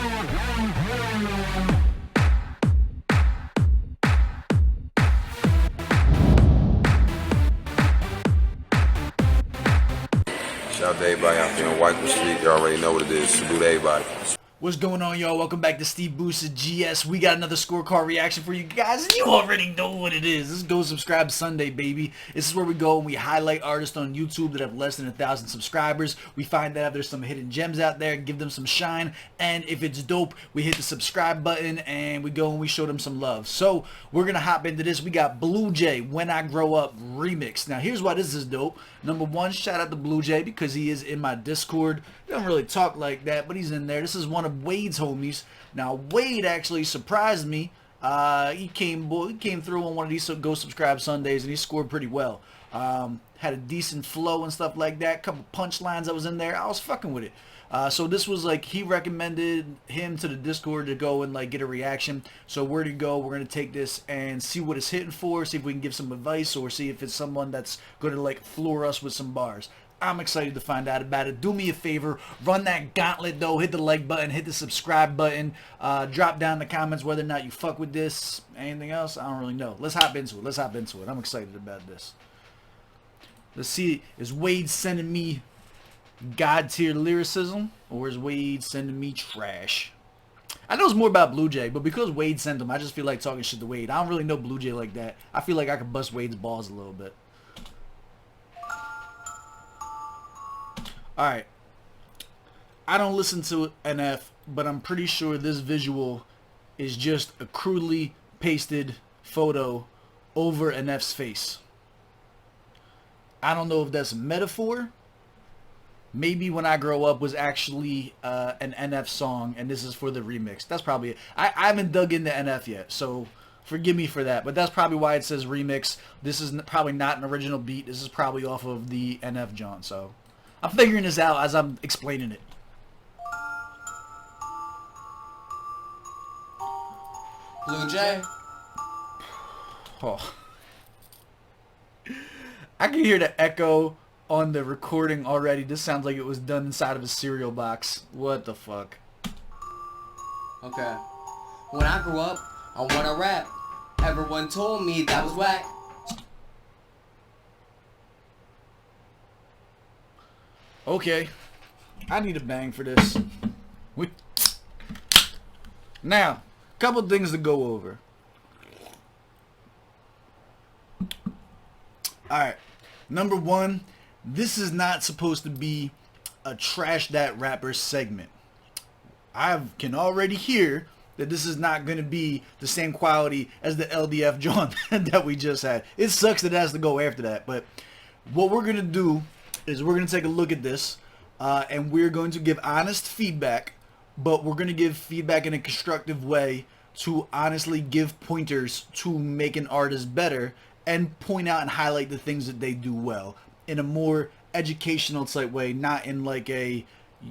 Shout out to everybody out there on White Street. You already know what it is. Salute to everybody. What's going on, y'all? Welcome back to SteveBussaGS. We got another scorecard reaction for you guys, and you already know what it is. This is Go Subscribe Sunday, baby. This is where we go and we highlight artists on YouTube that have less than 1,000 subscribers. We find out if there's some hidden gems out there, give them some shine, and if it's dope, we hit the subscribe button and we go and we show them some love. So we're gonna hop into this. We got B1ueJay, When I Grow Up remix. Now here's why this is dope. Number one, shout out to B1ueJay because he is in my Discord. He don't really talk like that, but he's in there. This is one of Wade's homies. Now Wade actually surprised me. He came through on one of these Go Subscribe Sundays and he scored pretty well. Had a decent flow and stuff like that. Couple punchlines that was in there. I was fucking with it. So this was like, he recommended him to the Discord to go and like get a reaction. So where to go, we're gonna take this and see what it's hitting for, see if we can give some advice or see if it's someone that's gonna like floor us with some bars. I'm excited to find out about it. Do me a favor, run that gauntlet though, hit the like button, hit the subscribe button, drop down in the comments whether or not you fuck with this. Anything else, I don't really know. Let's hop into it. I'm excited about this. Let's see, is Wade sending me God tier lyricism or is Wade sending me trash? I know it's more about B1ueJay, but because Wade sent him, I just feel like talking shit to Wade. I don't really know B1ueJay like that. I feel like I could bust Wade's balls a little bit. Alright, I don't listen to NF, but I'm pretty sure this visual is just a crudely pasted photo over NF's face. I don't know if that's a metaphor. Maybe When I Grow Up was actually an NF song and this is for the remix. That's probably it. I haven't dug into NF yet, so forgive me for that. But that's probably why it says remix. This is probably not an original beat. This is probably off of the NF John, so I'm figuring this out as I'm explaining it. B1ueJay. Oh. I can hear the echo on the recording already. This sounds like it was done inside of a cereal box. What the fuck? Okay. When I grew up, I wanna rap. Everyone told me that was whack. Okay, I need a bang for this. Now, couple things to go over. Alright, number one, this is not supposed to be a Trash That Rapper segment. I can already hear that this is not going to be the same quality as the LDF John that we just had. It sucks that it has to go after that, but what we're going to do is we're going to take a look at this and we're going to give honest feedback, but we're going to give feedback in a constructive way to honestly give pointers to make an artist better and point out and highlight the things that they do well in a more educational type way, not in like a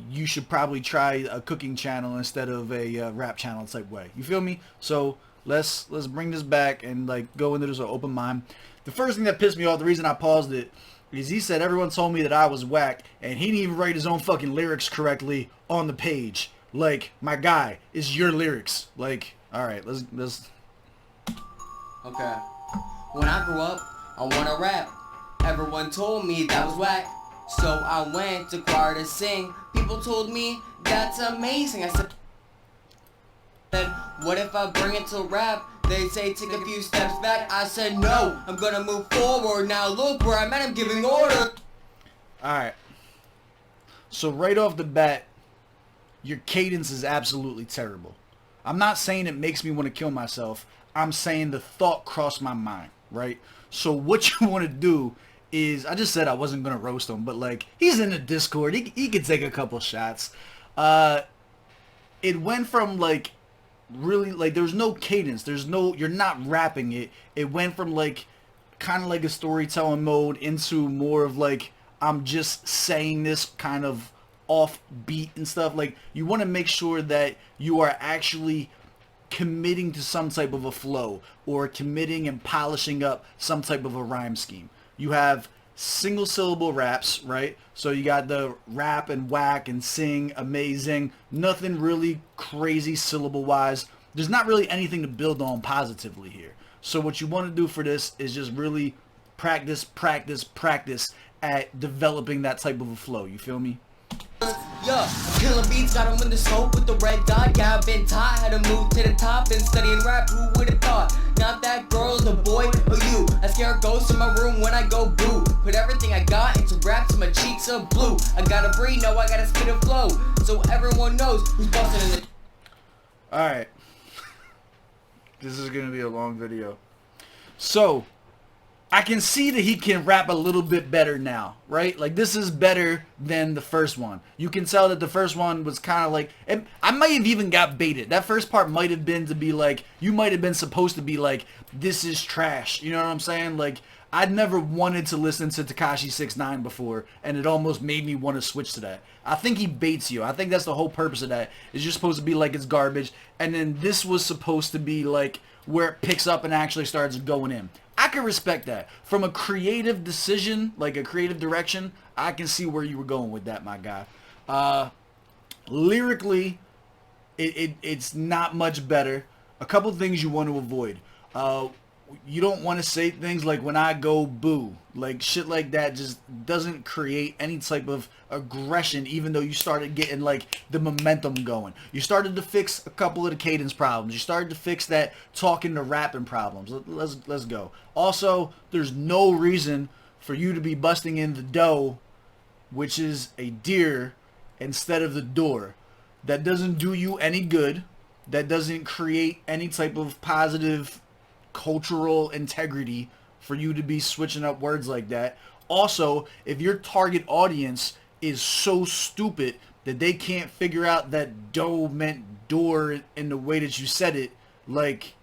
you should probably try a cooking channel instead of a rap channel type way. You feel me? So let's bring this back and like go into this with an open mind. The first thing that pissed me off, the reason I paused it, is he said everyone told me that I was whack and he didn't even write his own fucking lyrics correctly on the page. Like, my guy, it's your lyrics. Like, alright, let's Okay. When I grew up, I wanna rap. Everyone told me that was whack. So I went to choir to sing. People told me that's amazing. I said, what if I bring it to rap? They say take a few steps back. I said no, I'm gonna move forward. Now look where I'm at, I'm giving order. Alright. So right off the bat, your cadence is absolutely terrible. I'm not saying it makes me want to kill myself. I'm saying the thought crossed my mind, right? So what you want to do is, I just said I wasn't going to roast him, but like, he's in the Discord. He could take a couple shots. It went from like, really, like, there's no cadence. You're not rapping it. It went from like, kind of like a storytelling mode into more of like, I'm just saying this kind of off beat and stuff. Like, you want to make sure that you are actually committing to some type of a flow or committing and polishing up some type of a rhyme scheme. You have single syllable raps, right? So you got the rap and whack and sing, amazing. Nothing really crazy syllable wise. There's not really anything to build on positively here. So what you want to do for this is just really practice at developing that type of a flow. You feel me? Yeah, killer beats got him in the scope with the red dot. Yeah, I've been taught how to move to the top and studying rap. Who would have thought? Not that girl, the boy, or you. I scare ghosts in my room when I go boo. Put everything I got into raps, my cheeks are blue. I gotta breathe, no, I gotta spit and flow, so everyone knows who's busting in the. All right. This is gonna be a long video. So I can see that he can rap a little bit better now, right? Like, this is better than the first one. You can tell that the first one was kind of like, I might have even got baited. That first part might have been to be like, you might have been supposed to be like, this is trash. You know what I'm saying? Like, I'd never wanted to listen to Tekashi 6ix9ine before, and it almost made me want to switch to that. I think he baits you. I think that's the whole purpose of that. Is you're supposed to be like, it's garbage, and then this was supposed to be like where it picks up and actually starts going in. I can respect that. From a creative decision, like a creative direction, I can see where you were going with that, my guy. Lyrically, it's not much better. A couple things you want to avoid. You don't want to say things like, when I go boo. Like, shit like that just doesn't create any type of aggression, even though you started getting, like, the momentum going. You started to fix a couple of the cadence problems. You started to fix that talking to rapping problems. Let's go. Also, there's no reason for you to be busting in the dough, which is a deer, instead of the door. That doesn't do you any good. That doesn't create any type of positive cultural integrity for you to be switching up words like that. Also, if your target audience is so stupid that they can't figure out that dough meant door in the way that you said it, like,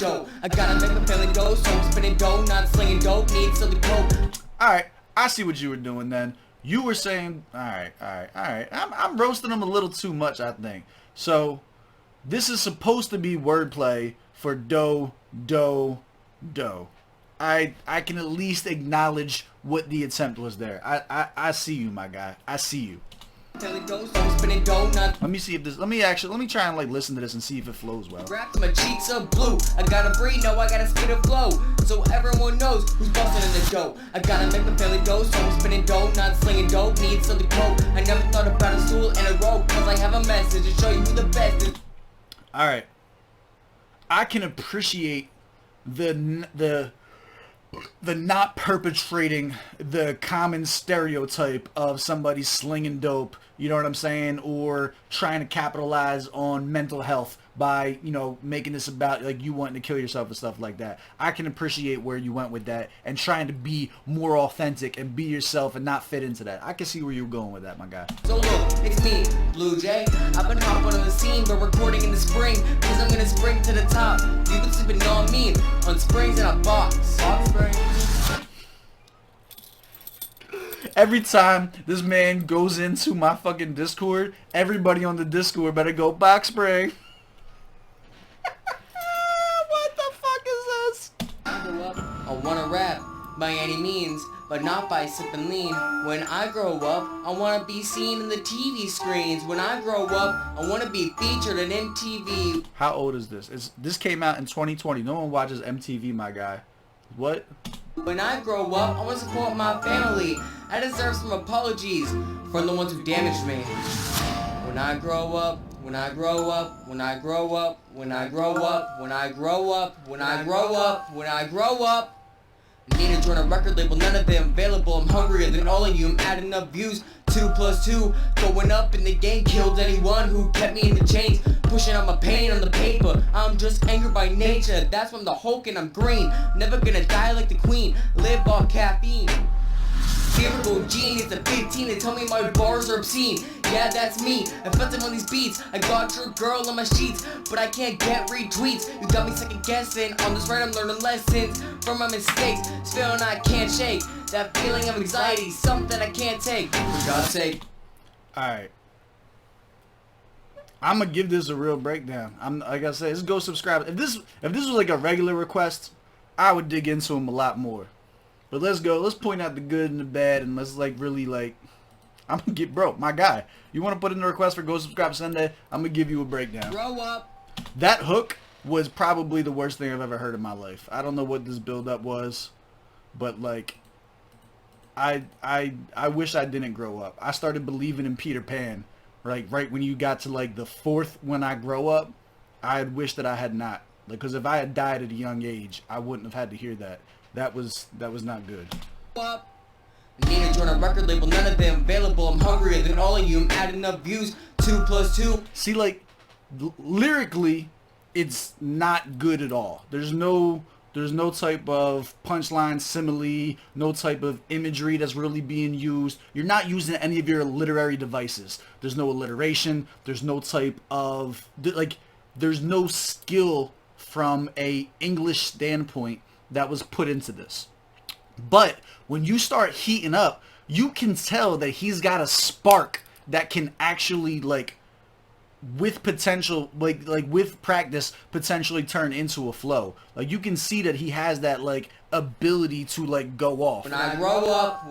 dough. I gotta make a family dough, so I'm spinning dough, not slinging dough, need silly coke. Alright, I see what you were doing then. You were saying, alright. I'm roasting them a little too much, I think. So, this is supposed to be wordplay for dough. I can at least acknowledge what the attempt was there. I see you, my guy. I see you. Let me see if this. Let me try and like listen to this and see if it flows well. Rap, my cheeks are blue. I gotta breathe, no, I gotta spit and flow, so everyone knows who's busting in the dough. I gotta make my family dough, so I'm spinning dough, not slinging dough. Need something coke. I never thought about a stool and a rope, cause I have a message to show you who the best is. All right, I can appreciate the not perpetrating the common stereotype of somebody slinging dope, you know what I'm saying, or trying to capitalize on mental health by, you know, making this about like you wanting to kill yourself and stuff like that. I can appreciate where you went with that and trying to be more authentic and be yourself and not fit into that. I can see where you're going with that, my guy. So look, it's me, B1ueJay. I've been hopping on the scene, but recording in the spring, cause I'm gonna spring to the top. You've been sleeping on me, on springs in a box. Box springs. Every time this man goes into my fucking Discord, everybody on the Discord better go box spring. What the fuck is this? I grow up, I wanna rap by any means, but not by sipping lean. When I grow up, I wanna be seen in the TV screens. When I grow up, I wanna be featured in MTV. How old is this? This came out in 2020. No one watches MTV, my guy. What? When I grow up, I want to support my family. I deserve some apologies from the ones who damaged me. When I grow up, when I grow up, when I grow up, when I grow up, when I grow up, when I grow up, when I grow up. I need to join a record label, none of them available. I'm hungrier than all of you, I'm adding up views. 2 + 2, going up in the game, killed anyone who kept me in the chains. Pushing out my pain on the paper, I'm just angry by nature. That's why I'm the Hulk and I'm green. Never gonna die like the queen, live off caffeine. Lyrical genius at 15, they tell me my bars are obscene. Yeah, that's me, I'm fronting on these beats. I got your girl on my sheets, but I can't get retweets. You got me second guessing, on this right I'm learning lessons from my mistakes. This feeling I can't shake, that feeling of anxiety, something I can't take, for God's sake. Alright, I'm gonna give this a real breakdown. Like I said, just go subscribe. If this was like a regular request, I would dig into him a lot more. But let's go. Let's point out the good and the bad, and let's like really like. I'm gonna get bro, my guy. You want to put in a request for Go Subscribe Sunday? I'm gonna give you a breakdown. Grow up. That hook was probably the worst thing I've ever heard in my life. I don't know what this build up was, but like, I wish I didn't grow up. I started believing in Peter Pan, right when you got to like the fourth when I grow up. I had wished that I had not, because if I had died at a young age, I wouldn't have had to hear that. That was not good. Up. Need to join a record label, none of them available. I'm hungrier than all of you. I'm adding up views. 2 + 2. See, like, lyrically, it's not good at all. There's no type of punchline, simile, no type of imagery that's really being used. You're not using any of your literary devices. There's no alliteration. There's no type of, like, there's no skill from a English standpoint that was put into this. But when you start heating up, you can tell that he's got a spark that can actually, like, with potential, like with practice, potentially turn into a flow. Like, you can see that he has that, like, ability to, like, go off. When I grow up,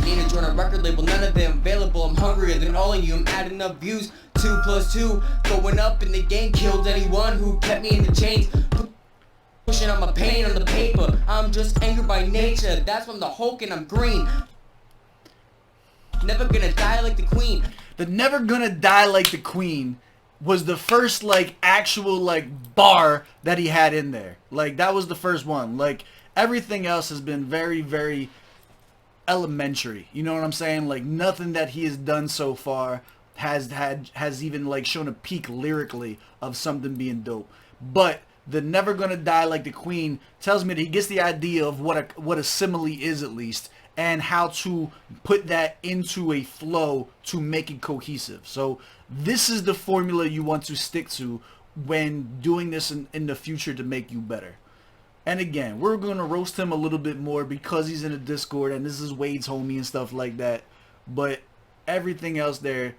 need to join a record label, none of them available. I'm hungrier than all of you. I'm adding up views. 2 + 2, going up in the game. Killed anyone who kept me in the chains. Pushing on my pain on the paper. I'm just angry by nature. That's why I'm the Hulk and I'm green. Never gonna die like the Queen. The never gonna die like the Queen was the first, like, actual, like, bar that he had in there. Like, that was the first one. Like, everything else has been very, very elementary. You know what I'm saying? Like, nothing that he has done so far has even, like, shown a peak lyrically of something being dope. But the never gonna die like the Queen tells me that he gets the idea of what a simile is, at least, and how to put that into a flow to make it cohesive. So this is the formula you want to stick to when doing this in the future to make you better. And again, we're going to roast him a little bit more because he's in a Discord and this is Wade's homie and stuff like that. But everything else there,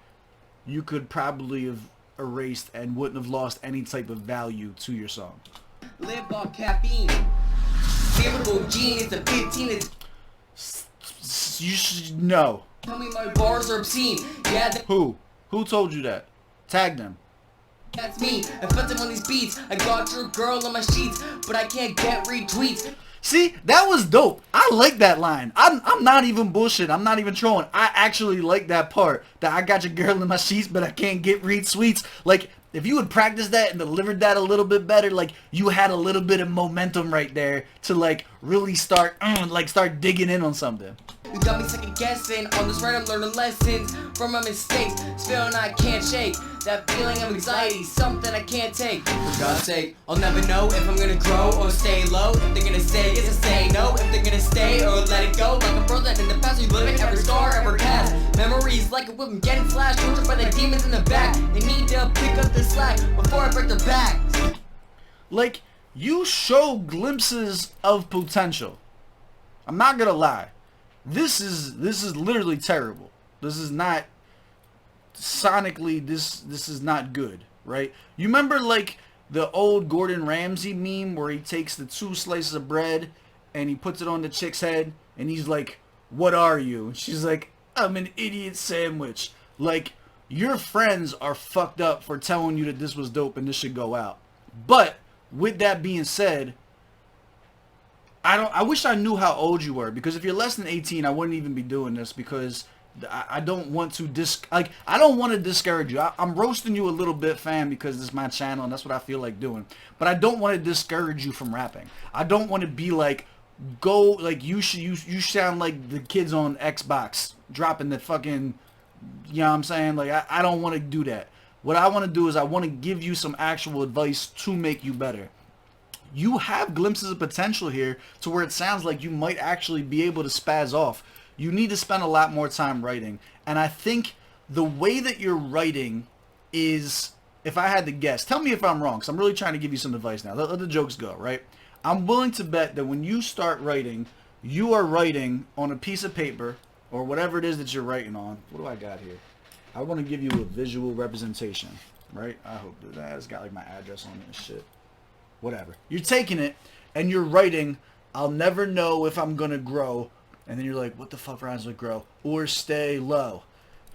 you could probably have erased and wouldn't have lost any type of value to your song. Live off caffeine. Favorable gene is a 15. You should know. Tell me my bars are obscene. Yeah, Who told you that? Tag them. that's me. Offensive on these beats. I got your girl on my sheets, but I can't get retweets. See, that was dope. I like that line. I'm not even bullshit. I'm not even trolling. I actually like that part. That I got your girl in my sheets, but I can't get retweets. Like, if you had practiced that and delivered that a little bit better, like, you had a little bit of momentum right there to, like, really start digging in on something. You got me second guessing. On this ride I'm learning lessons from my mistakes. This feeling I can't shake. That feeling of anxiety, something I can't take. For God's sake, I'll never know if I'm gonna grow or stay low. If they're gonna say yes, I say no. If they're gonna stay or let it go. Like a brother in the past, we live in every star, ever cast. Memories like a whip, I'm getting slashed. Tortured by the demons in the back. They need to pick up the slack before I break their backs. Like, you show glimpses of potential. I'm not gonna lie. This is literally terrible. This is not sonically, this is not good, right? You remember, like, the old Gordon Ramsay meme where he takes the 2 slices of bread and he puts it on the chick's head and he's like, "What are you?" And she's like, "I'm an idiot sandwich." Like, your friends are fucked up for telling you that this was dope and this should go out. But with that being said, I wish I knew how old you were, because if you're less than 18, I wouldn't even be doing this, because I don't want to I don't want to discourage you. I'm roasting you a little bit, fam, because this is my channel and that's what I feel like doing. But I don't want to discourage you from rapping. I don't want to be like, you sound like the kids on Xbox dropping the fucking, you know what I'm saying? Like, I don't want to do that. What I want to do is I want to give you some actual advice to make you better. You have glimpses of potential here to where it sounds like you might actually be able to spaz off. You need to spend a lot more time writing. And I think the way that you're writing is, if I had to guess, tell me if I'm wrong, because I'm really trying to give you some advice now. Let the jokes go, right? I'm willing to bet that when you start writing, you are writing on a piece of paper or whatever it is that you're writing on. What do I got here? I want to give you a visual representation, right? I hope that it's got like my address on it and shit. Whatever. You're taking it and you're writing I'll never know if I'm gonna grow. And then you're like, what the fuck rhymes with grow? Or stay low.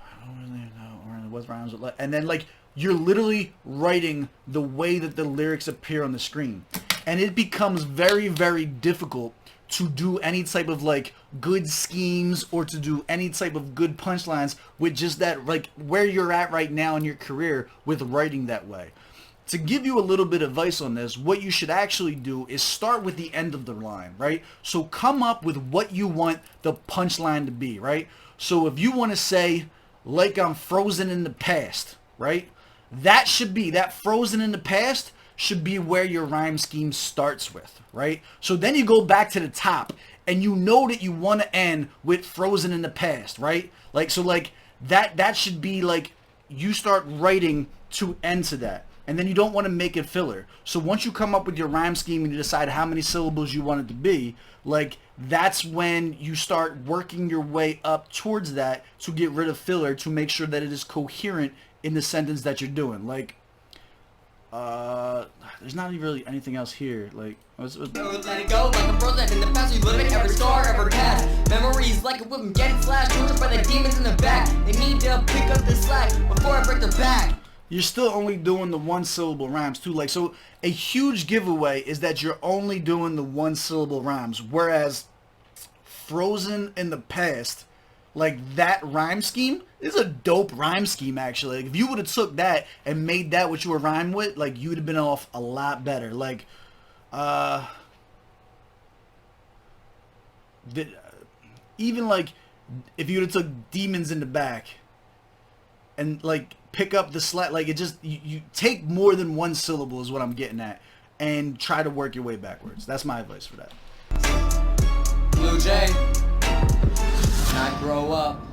I don't really know. Or what rhymes with low? And then like you're literally writing the way that the lyrics appear on the screen. And it becomes very, very difficult to do any type of like good schemes or to do any type of good punchlines with just that, like where you're at right now in your career with writing that way. To give you a little bit of advice on this, what you should actually do is start with the end of the line, right? So come up with what you want the punchline to be, right? So if you want to say, like I'm frozen in the past, right? That should be, that frozen in the past should be where your rhyme scheme starts with, right? So then you go back to the top and you know that you want to end with frozen in the past, right? Like, so like that should be like, you start writing to end to that. And then you don't want to make it filler. So once you come up with your rhyme scheme and you decide how many syllables you want it to be, like that's when you start working your way up towards that to get rid of filler to make sure that it is coherent in the sentence that you're doing. Like, there's not really anything else here. Like, Let it go like a frozen in the past. You live in every star ever cast. Memories like a whip getting slashed. Tortured by the demons in the back. They need to pick up the slack before I break their back. You're still only doing the one syllable rhymes too. Like, so a huge giveaway is that you're only doing the one syllable rhymes. Whereas frozen in the past, like that rhyme scheme is a dope rhyme scheme actually. Like, if you would have took that and made that what you were rhyming with, like you'd have been off a lot better. Like, even like if you would have took demons in the back and like pick up the slack, like it just, you take more than one syllable is what I'm getting at, and try to work your way backwards. That's my advice for that. B1ueJay, when I grow up.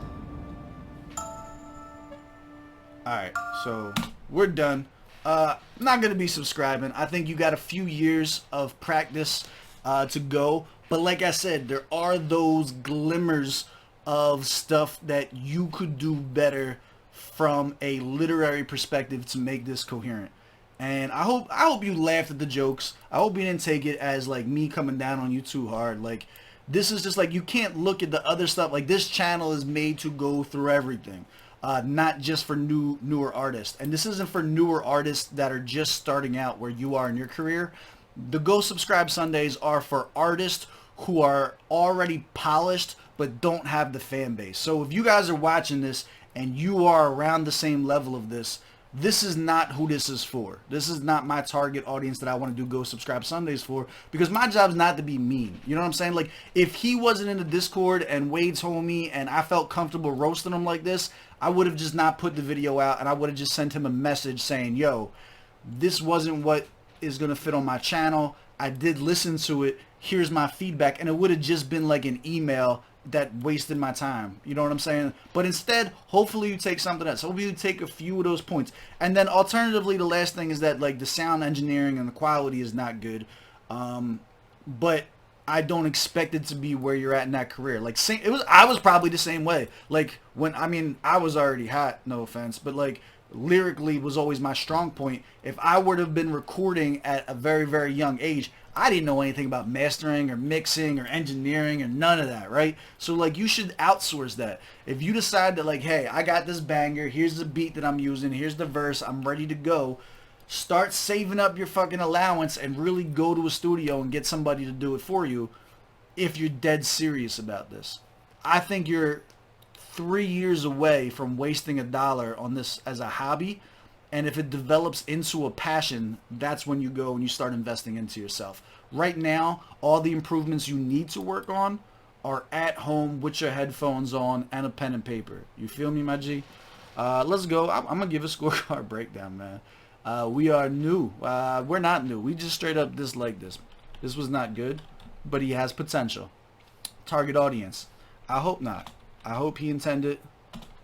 Alright, so we're done. I'm not going to be subscribing. I think you got a few years of practice to go. But like I said, there are those glimmers of stuff that you could do better from a literary perspective to make this coherent. And I hope you laughed at the jokes. I hope you didn't take it as like me coming down on you too hard. Like, this is just like, you can't look at the other stuff. Like, this channel is made to go through everything. Not just for newer artists. And this isn't for newer artists that are just starting out where you are in your career. The Go Subscribe Sundays are for artists who are already polished but don't have the fan base. So if you guys are watching this and you are around the same level of this, this is not who this is for. This is not my target audience that I want to do Go Subscribe Sundays for, because my job is not to be mean. You know what I'm saying? Like, if he wasn't in the Discord and Wade told me and I felt comfortable roasting him like this, I would have just not put the video out, and I would have just sent him a message saying, yo, this wasn't what is going to fit on my channel. I did listen to it. Here's my feedback. And it would have just been like an email that wasted my time. You know what I'm saying? But instead, hopefully you take something else. Hopefully you take a few of those points. And then alternatively, the last thing is that like the sound engineering and the quality is not good. But I don't expect it to be where you're at in that career. Like, I was probably the same way. Like, when, I mean, I was already hot, no offense, but like lyrically was always my strong point. If I would have been recording at a very, very young age, I didn't know anything about mastering or mixing or engineering or none of that, right? So like, you should outsource that. If you decide that like, hey, I got this banger, here's the beat that I'm using, here's the verse, I'm ready to go, start saving up your fucking allowance and really go to a studio and get somebody to do it for you if you're dead serious about this. I think you're 3 years away from wasting $1 on this as a hobby. And if it develops into a passion, that's when you go and you start investing into yourself. Right now, all the improvements you need to work on are at home with your headphones on and a pen and paper. You feel me, my G? Let's go. I'm going to give a scorecard breakdown, man. We are new. We're not new. We just straight up disliked this. This was not good, but he has potential. Target audience. I hope not. I hope he intended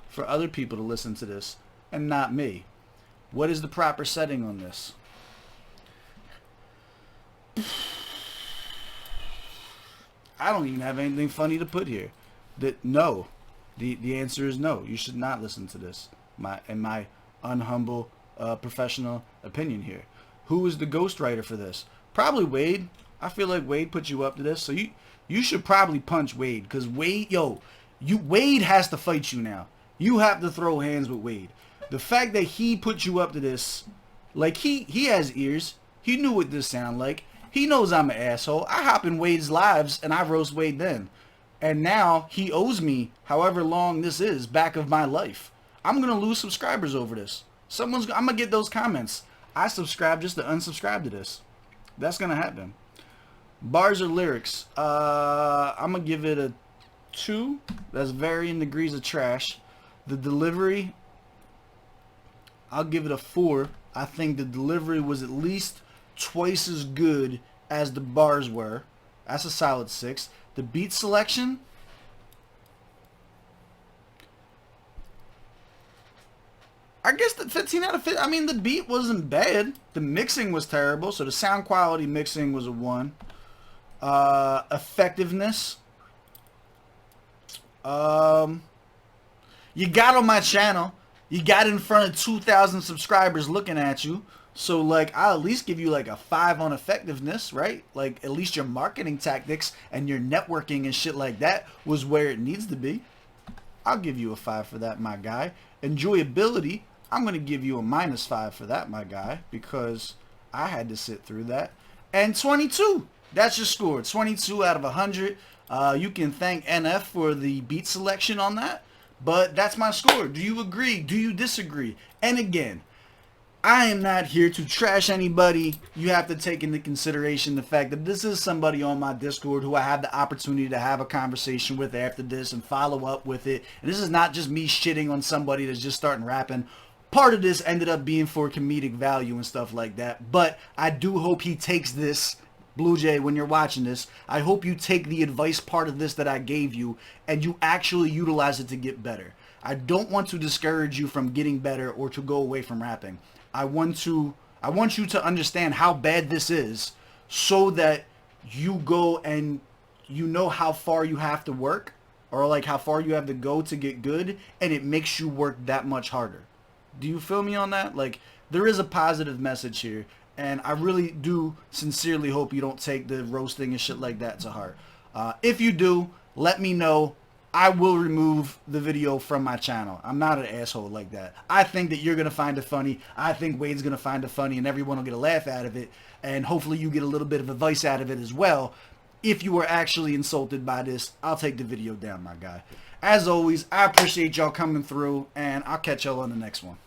for other people to listen to this and not me. What is the proper setting on this? I don't even have anything funny to put here. No. The answer is no. You should not listen to this. In my unhumble professional opinion here. Who is the ghostwriter for this? Probably Wade. I feel like Wade put you up to this, so you should probably punch Wade, because Wade, Wade has to fight you now. You have to throw hands with Wade. The fact that he put you up to this, like he has ears. He knew what this sound like. He knows I'm an asshole. I hop in Wade's lives and I roast Wade then. And now he owes me however long this is back of my life. I'm gonna lose subscribers over this. I'm gonna get those comments. I subscribe just to unsubscribe to this. That's gonna happen. Bars or lyrics? I'm gonna give it a 2. That's varying degrees of trash. The delivery, I'll give it a 4. I think the delivery was at least twice as good as the bars were. That's a solid 6. The beat selection, I guess the 15 out of 50. I mean, the beat wasn't bad. The mixing was terrible, so the sound quality mixing was a 1. Effectiveness, you got on my channel. You got in front of 2,000 subscribers looking at you. So, like, I'll at least give you, like, a 5 on effectiveness, right? Like, at least your marketing tactics and your networking and shit like that was where it needs to be. I'll give you a 5 for that, my guy. Enjoyability, I'm going to give you a -5 for that, my guy, because I had to sit through that. And 22, that's your score. 22 out of 100. You can thank NF for the beat selection on that. But that's my score. Do you agree? Do you disagree? And again, I am not here to trash anybody. You have to take into consideration the fact that this is somebody on my Discord who I have the opportunity to have a conversation with after this and follow up with it. And this is not just me shitting on somebody that's just starting rapping. Part of this ended up being for comedic value and stuff like that. But I do hope he takes this, B1ueJay, when you're watching this, I hope you take the advice part of this that I gave you and you actually utilize it to get better. I don't want to discourage you from getting better or to go away from rapping. I want you to understand how bad this is so that you go and you know how far you have to work, or like how far you have to go to get good, and it makes you work that much harder. Do you feel me on that? Like, there is a positive message here. And I really do sincerely hope you don't take the roasting and shit like that to heart. If you do, let me know. I will remove the video from my channel. I'm not an asshole like that. I think that you're going to find it funny. I think Wade's going to find it funny, and everyone will get a laugh out of it. And hopefully you get a little bit of advice out of it as well. If you were actually insulted by this, I'll take the video down, my guy. As always, I appreciate y'all coming through, and I'll catch y'all on the next one.